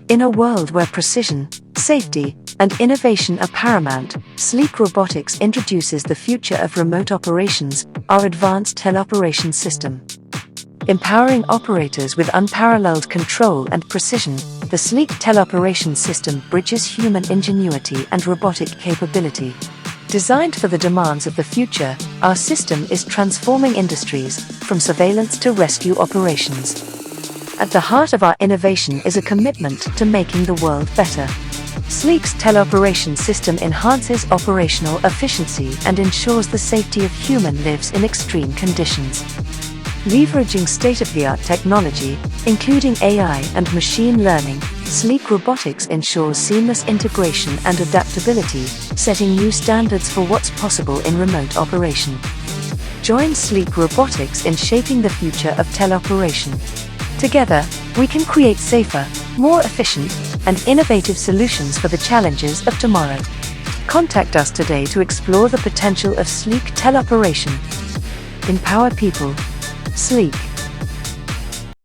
In a world where precision, safety, and innovation are paramount, sliQue Robotics introduces the future of remote operations, our advanced teleoperation system. Empowering operators with unparalleled control and precision, the sleek teleoperation system bridges human ingenuity and robotic capability. Designed for the demands of the future, our system is transforming industries, from surveillance to rescue operations. At the heart of our innovation is a commitment to making the world better. sliQue's teleoperation system enhances operational efficiency and ensures the safety of human lives in extreme conditions. Leveraging state-of-the-art technology, including AI and machine learning, sliQue Robotics ensures seamless integration and adaptability, setting new standards for what's possible in remote operation. Join sliQue Robotics in shaping the future of teleoperation. Together, we can create safer, more efficient, and innovative solutions for the challenges of tomorrow. Contact us today to explore the potential of sleek teleoperation. Empower people. Sleek.